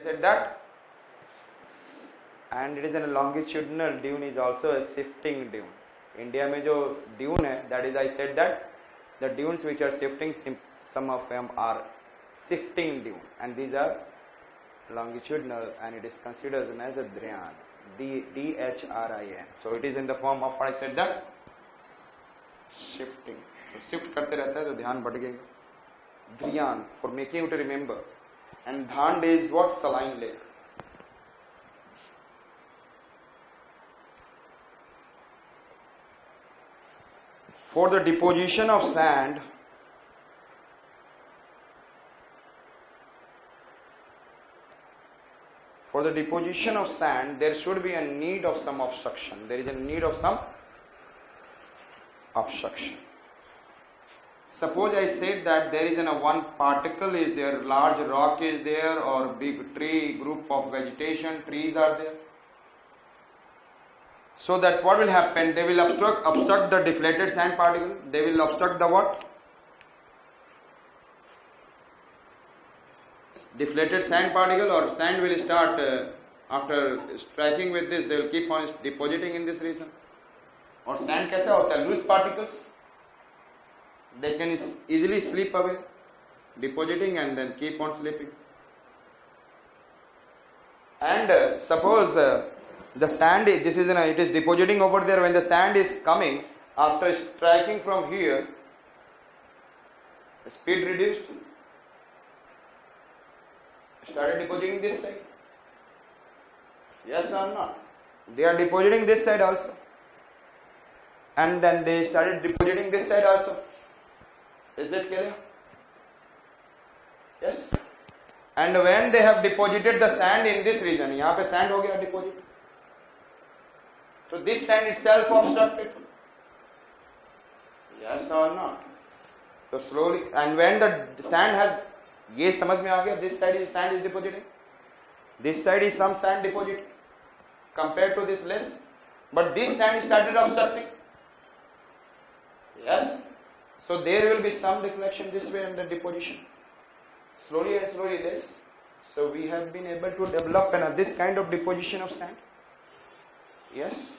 said that, and it is a longitudinal dune is also a shifting dune. India में जो dune है, that is I said that the dunes which are shifting, some of them are shifting dune, and these are longitudinal, and it is considered as a dhrian, D-H-R-I-N. So it is in the form of what I said that shifting. तो shift करते रहता है तो ध्यान बढ़ गएगा. Dhriyan, for making you to remember. And dhand is what? Saline layer. For the deposition of sand, there should be a need of some obstruction. There is a need of some obstruction. Suppose I said that there is one particle is there, large rock is there, or big tree, group of vegetation, trees are there. So that what will happen? They will obstruct the deflated sand particle. They will obstruct the what? Deflated sand particle, or sand will start after striking with this, they will keep on depositing in this region. Or sand कैसा होता है? Loose particles. They can easily slip away, depositing and then keep on slipping. And suppose the sand, it is depositing over there. When the sand is coming, after striking from here, the speed reduced, started depositing this side. Yes or not? They are depositing this side also. And then they started depositing this side also. Is that clear? Yes. And when they have deposited the sand in this region, यहाँ पे sand हो गया deposit. So this sand itself obstructed. Yes or not? So slowly, and when the sand has, ये समझ में आ गया, this side is sand is depositing. This side is some sand depositing compared to this less. But this sand started obstructing. Yes. So there will be some deflection this way and the deposition. Slowly and slowly less. So we have been able to develop this kind of deposition of sand. Yes.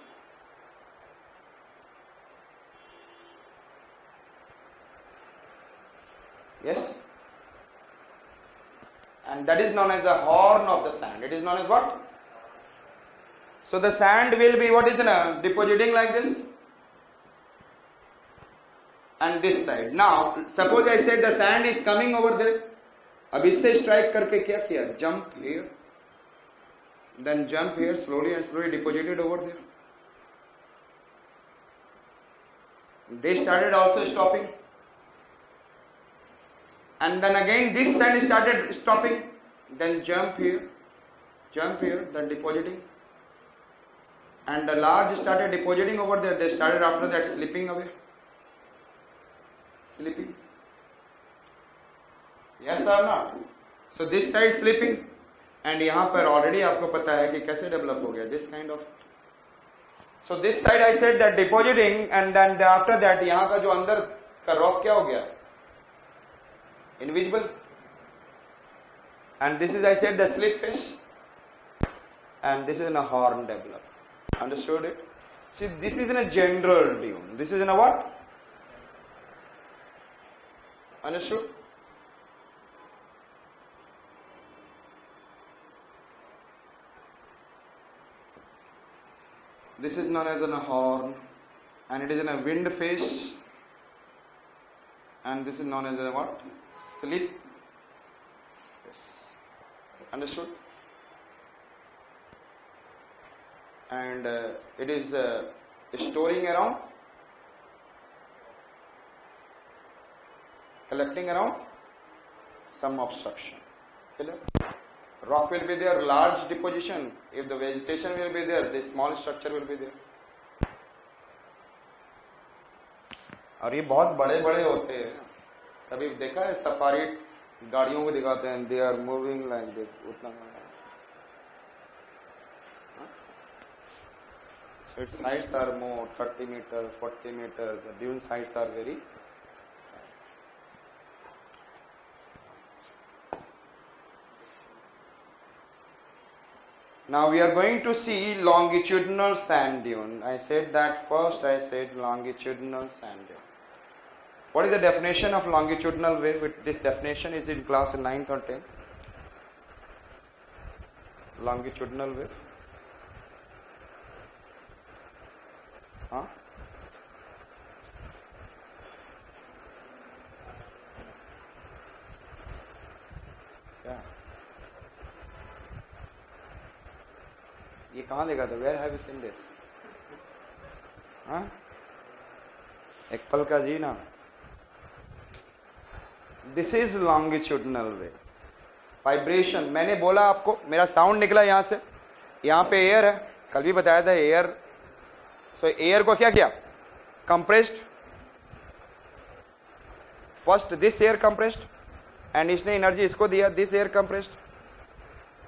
Yes. And that is known as the horn of the sand. It is known as what? So the sand will be, what is depositing like this. And this side. Now, suppose I said the sand is coming over there. अब इससे strike करके क्या किया? Jump here. Then jump here, slowly and slowly deposited over there. They started also stopping. And then again this sand started stopping. Then jump here, then depositing. And the large started depositing over there. They started after that slipping away. Slipping. Yes or not? So this side slipping, and यहाँ पर already आपको पता है कि कैसे develop हो गया this kind of. So this side I said that depositing, and then after that यहाँ का जो अंदर का rock क्या हो गया? Invisible. And this is I said the slip fish, and this is in a horn develop. Understood it? See, this is in a general dune. This is in a what? Understood? This is known as a horn, and it is in a wind fish, and this is known as a what? Slip. Yes. Understood? And it is storing around, collecting around some obstruction. Clear? Rock will be there, large deposition. If the vegetation will be there, the small structure will be there. और ये बहुत बड़े बड़े होते हैं. कभी देखा है सफारी गाड़ियों को दिखाते हैं, they are moving like this. उतना so its heights are more 30 meters, 40 meters. The dunes heights are very. Now we are going to see longitudinal sand dune. I said that first. I said longitudinal sand dune. What is the definition of longitudinal wave? With this definition is in class 9th or 10th. Longitudinal wave. Huh? Yeah. ये कहाँ देखा था? Where have you seen this? हाँ? एक पल का जी ना. This is longitudinal wave. Vibration. मैंने बोला आपको, मेरा साउंड निकला यहाँ से. यहाँ पे एयर है. कल भी बताया था एयर. So एयर को क्या किया? Compressed. First this air compressed, and इसने एनर्जी इसको दिया. This air compressed.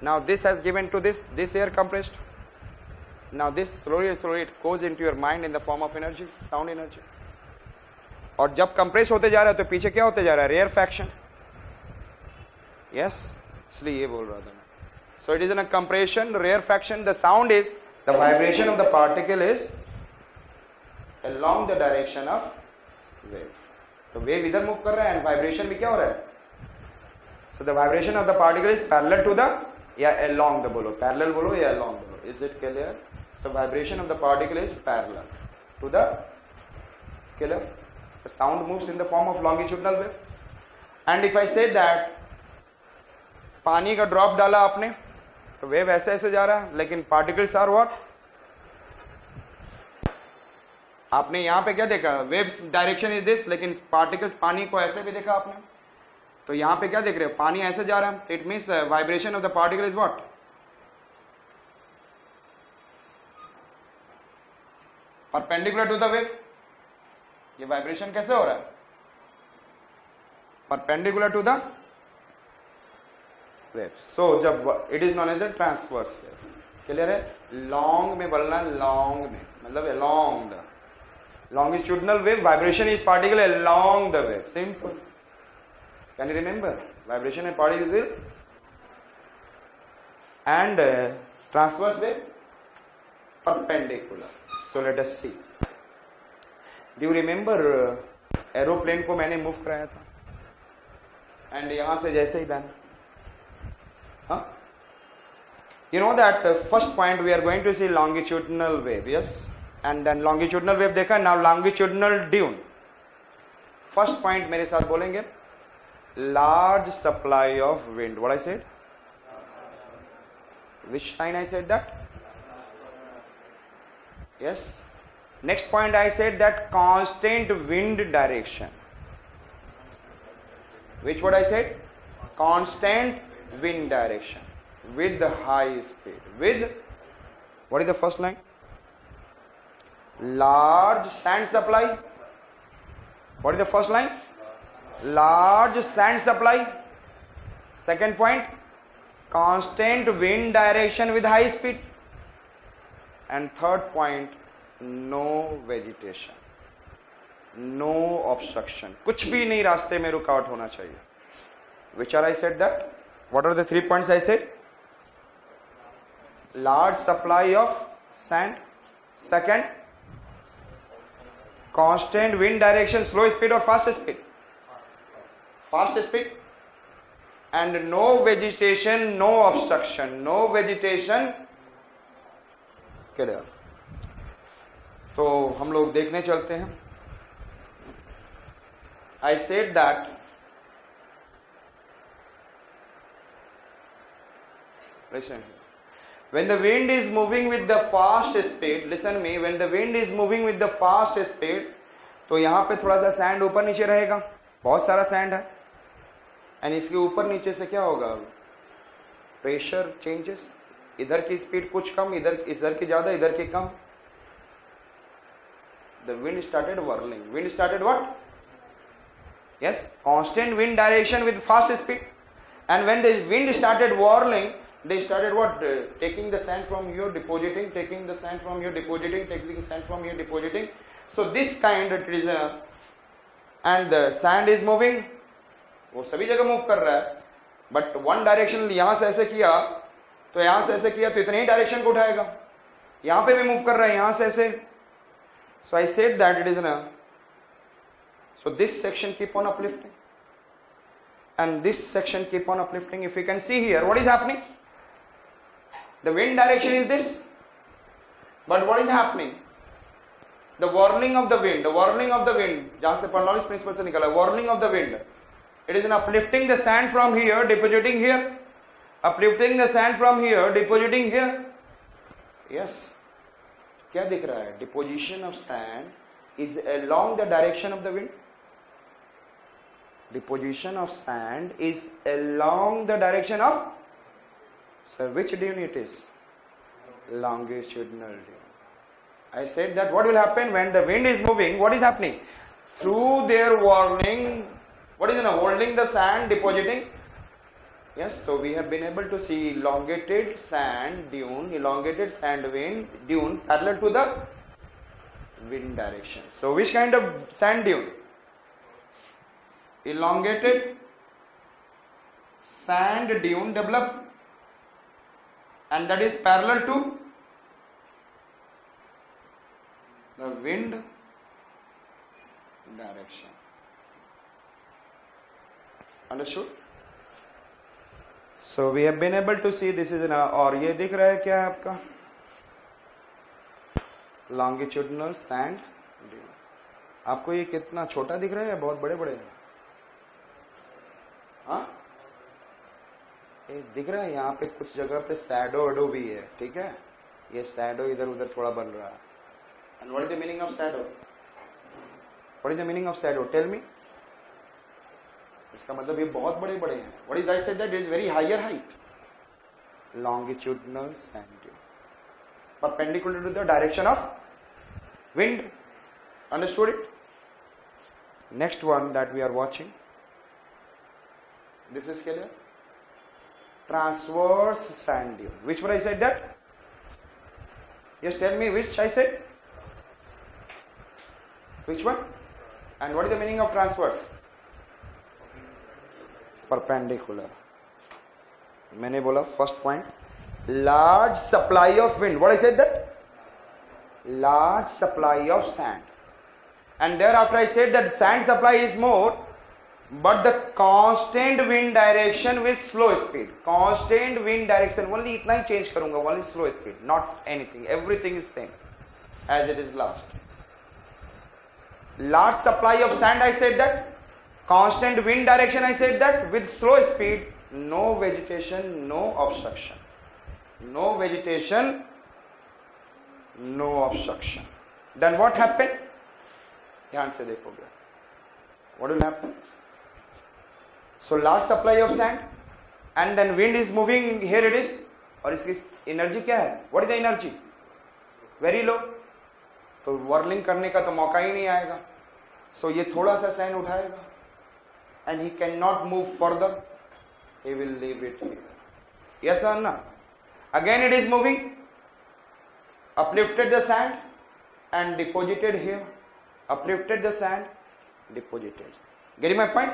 Now this has given to this air compressed. Now this slowly it goes into your mind in the form of energy, sound energy. और जब compress होते जा रहा है तो पीछे क्या होते जा रहा है? रेयरफैक्शन. यस, इसलिए ये बोल रहा था मैं. So it is in a compression, rarefaction. The sound is the vibration of the particle is along the direction of wave. तो वेव इधर मूव कर रहा है एंड वाइब्रेशन भी क्या हो रहा है? So the vibration of the particle is parallel to the या along द बोलो, पैरेलल बोलो या along द बोलो. Is it clear? So vibration of the particle is parallel to the clear. The sound moves in the form of longitudinal wave. And if I say that पानी का drop डाला आपने तो wave ऐसे ऐसे जा रहा है, लेकिन पार्टिकल्स आर व्हाट? आपने यहां पे क्या देखा? वेव्स डायरेक्शन इज दिस, लेकिन पार्टिकल्स पानी को ऐसे भी देखा आपने. तो यहां पे क्या देख रहे हो? पानी ऐसे जा रहा है. It means vibration of the particle is what? Perpendicular to the wave. ये वाइब्रेशन कैसे हो रहा है? Perpendicular to the wave. So जब it is known as the transverse wave. Clear है? लॉन्ग में बोलना, लॉन्ग में मतलब along the longitudinal wave. Vibration is particle along the wave. Simple. Can you remember? Vibration and particle is and transverse wave perpendicular. So let us see. Do you remember aeroplane को मैंने move कराया था and यहां से जैसे ही then you know that first point we are going to see longitudinal wave. Yes, and then longitudinal wave देखा. now longitudinal dune. first point मेरे साथ बोलेंगे, large supply of wind. What I said? Which line I said that? Yes. Next point I said that constant wind direction. Which what I said? Constant wind direction with the high speed. With what is the first line? Large sand supply. What is the first line? Large sand supply. Second point, constant wind direction with high speed. And third point, no vegetation, no obstruction. कुछ भी नहीं रास्ते में रुकावट होना चाहिए. Which are I said that? What are the 3 points I said? Large supply of sand. Second, constant wind direction, slow speed or fast speed? Fast speed. And no vegetation, no obstruction. No vegetation. Clear? तो हम लोग देखने चलते हैं. I said that listen, when the wind is moving with the fast speed, listen me, when the wind is moving with the fast speed, तो यहां पे थोड़ा सा सैंड ऊपर नीचे रहेगा. बहुत सारा सैंड है एंड इसके ऊपर नीचे से क्या होगा? Pressure changes. इधर की स्पीड कुछ कम, इधर की ज्यादा, इधर की कम. The wind started whirling. Wind started what? Yes, constant wind direction with fast speed. And when the wind started whirling, they started what? Taking the sand from here, depositing, taking the sand from here, depositing, taking the sand from here, depositing. So this kind it is and the sand is moving. वो सभी जगह move कर रहा है, but one direction यहाँ से ऐसे किया तो यहां से ऐसे किया तो इतने ही डायरेक्शन को उठाएगा, यहां पे भी मूव कर रहा है, यहां से ऐसे. So I said that it is na. So this section keep on uplifting, and this section keep on uplifting. If you can see here, what is happening? The wind direction is this, but what is happening? The whirling of the wind, जहां से Bernoulli's principle से निकला, whirling of the wind. It is an uplifting the sand from here, depositing here, uplifting the sand from here, depositing here. Yes. क्या दिख रहा है? Deposition of sand is along the direction of the wind. Deposition of sand is along the direction of. So which dune it is? Longitudinal dune. I said that what will happen when the wind is moving? What is happening? Through their whirling, what is holding the sand, depositing? Yes, so we have been able to see elongated sand dune parallel to the wind direction. So which kind of sand dune? Elongated sand dune developed, and that is parallel to the wind direction. Understood? So we have been able to see this is और ये दिख रहा है क्या है आपका? Longitudinal sand dune. आपको ये कितना छोटा दिख रहा है या बहुत बड़े बड़े हैं? हाँ, ये दिख रहा है यहाँ पे कुछ जगह पे शैडो वैडो भी है, ठीक है? ये शैडो इधर उधर थोड़ा बन रहा है. And what is the meaning of shadow? What is the meaning of shadow? Tell me. इसका मतलब ये बहुत बड़े बड़े हैं. What is I said that it is very higher height. Longitudinal sand dune, perpendicular to the direction of wind. Understood it? Next one that we are watching. This is clear. Transverse sand dune. Which one I said that? Yes, tell me which I said. Which one? And what is the meaning of transverse? Perpendicular. मैंने बोला first point, large supply of wind. What I said that? Large supply of sand. And thereafter I said that sand supply is more, but the constant wind direction with slow speed. Constant wind direction. Only इतना ही change करूँगा. Only slow speed. Not anything. Everything is same as it is last. Large supply of sand, I said that. Constant wind direction, I said that. With slow speed, no vegetation, no obstruction. No vegetation, no obstruction. Then what happened? ध्यान से देखोगे. What will happen? So large supply of sand, and then wind is moving. Here it is. और इसकी energy क्या है? What is the energy? Very low. तो whirling करने का तो मौका ही नहीं आएगा. So ये थोड़ा सा सैंड उठाएगा, and he cannot move further. He will leave it here. Yes or no? Again it is moving. Uplifted the sand and deposited here. Uplifted the sand, deposited. Getting my point?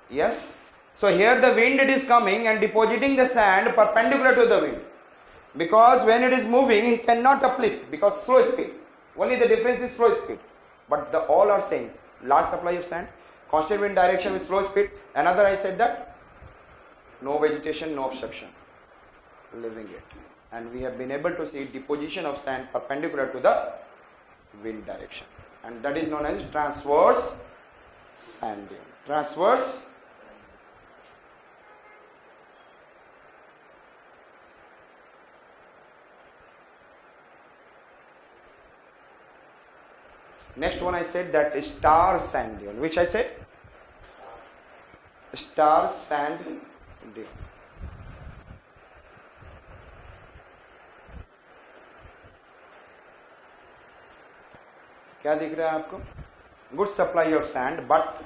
Yes. So here the wind it is coming and depositing the sand perpendicular to the wind. Because when it is moving, he cannot uplift because slow speed. Only the difference is slow speed. But the all are same. Large supply of sand, constant wind direction with slow speed. Another I said that no vegetation, no obstruction. Leaving it. And we have been able to see deposition of sand perpendicular to the wind direction. And that is known as transverse sand dune. Transverse. Next one I said that is star sand dune. Which I said? Star sand dune. क्या दिख रहा है आपको? Good supply of sand, but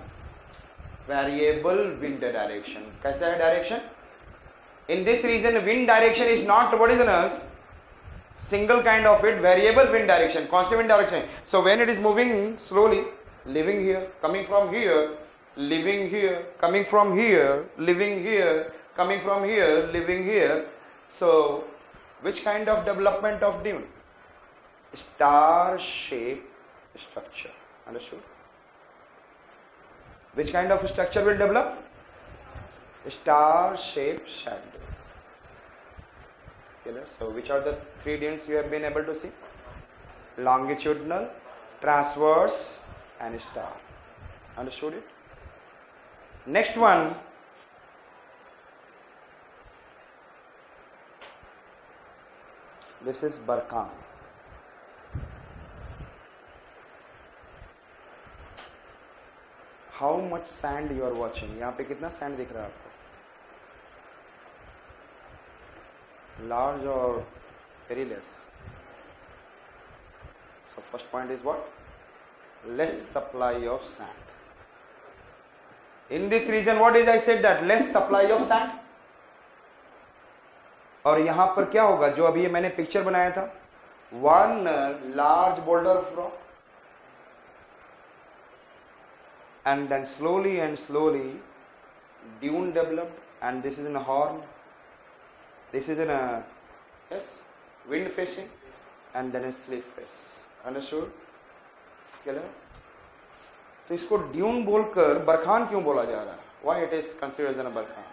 variable wind direction. कैसा है direction? In this region, wind direction is not what is known as single kind of it, variable wind direction, constant wind direction. So when it is moving slowly, leaving here, coming from here, leaving here, coming from here, leaving here, coming from here, leaving here, So, which kind of development of dune? Star-shaped structure. Understood? Which kind of structure will develop? Star-shaped sand dune. So, which are the three dunes you have been able to see? Longitudinal, transverse, and star. Understood it? Next one. This is Barkhan. How much sand you are watching? यहाँ पे कितना sand दिख रहा है आपको? Large or very less? So first point is what? Less supply of sand. In this region, what is I said that less supply of sand. और यहां पर क्या होगा? जो अभी मैंने पिक्चर बनाया था, one large boulder of rock, and then slowly and slowly dune developed, and this is in a horn, this is in a wind facing, and then a slip face. Understood? Clear? तो इसको dune बोलकर barchan क्यों बोला जा रहा है? Why it is considered as a barchan?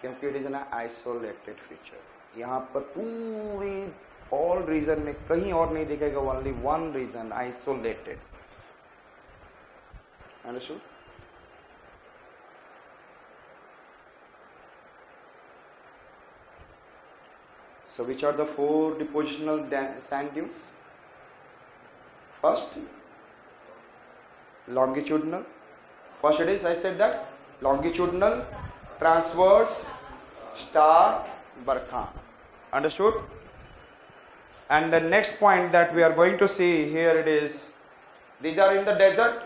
क्योंकि it is an isolated feature. यहाँ पर पूरी all region में कहीं और नहीं दिखेगा, only one region isolated. Understood? So which are the four depositional sand dunes? First, longitudinal. First it is, I said that, longitudinal, transverse, star, Barkhan. Understood? And the next point that we are going to see here, it is, these are in the desert,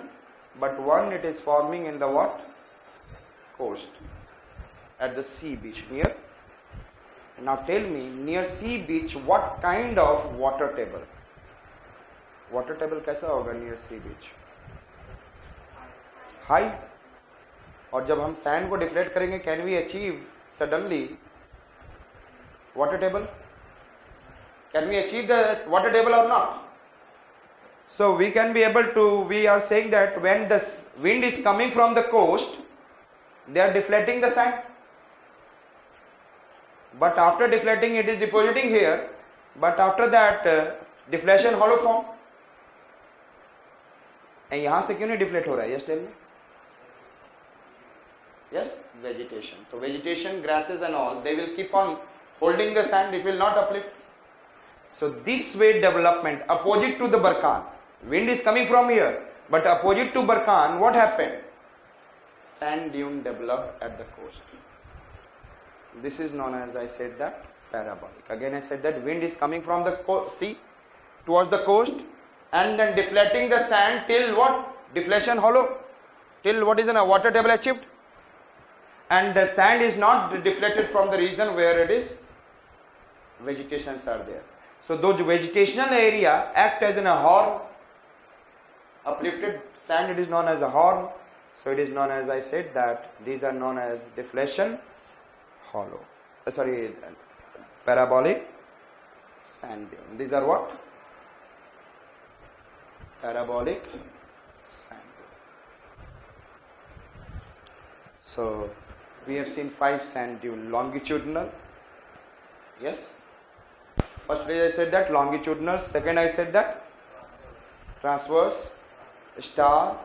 but one it is forming in the what? Coast, at the sea beach near. Now tell me, near sea beach, what kind of water table? Water table कैसा होगा near sea beach? High. और जब हम sand को deflate करेंगे, can we achieve suddenly water table? Can we achieve the water table or not? So we can be able to, we are saying that when the wind is coming from the coast, they are deflating the sand. But after deflating, it is depositing here. But after that, deflation hollow form. And यहाँ से क्यों नहीं deflate हो रहा है? Yes, tell me. Yes, vegetation. So vegetation, grasses and all, they will keep on holding the sand. It will not uplift. So this way development, opposite to the Barkhan. Wind is coming from here, but opposite to Barkhan, what happened? Sand dune developed at the coast. This is known as, I said that, parabolic. Again I said that wind is coming from the sea towards the coast and then deflating the sand till what? Deflation hollow. Till what is the water table achieved? And the sand is not deflected from the region where it is vegetations are there. So those vegetational area act as in a horn. Uplifted sand, it is known as a horn. So it is known as, I said that, these are known as deflation hollow. Parabolic sand dune. These are what? Parabolic sand dune. So we have seen 5 sand dune. Longitudinal. Yes. First I said that longitudinal. Second I said that transverse, star,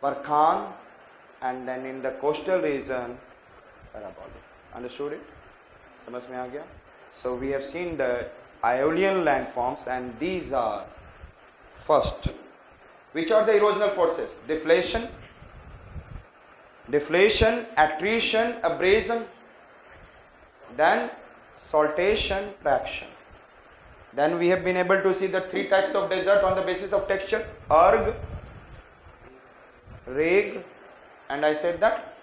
Barkhan, and then in the coastal region, parabolic. Understood it? समझ में आ गया? So we have seen the Aeolian landforms, and these are first. Which are the erosional forces? Deflation, attrition, abrasion, then saltation, traction. Then we have been able to see the 3 types of desert on the basis of texture: erg, reg, and I said that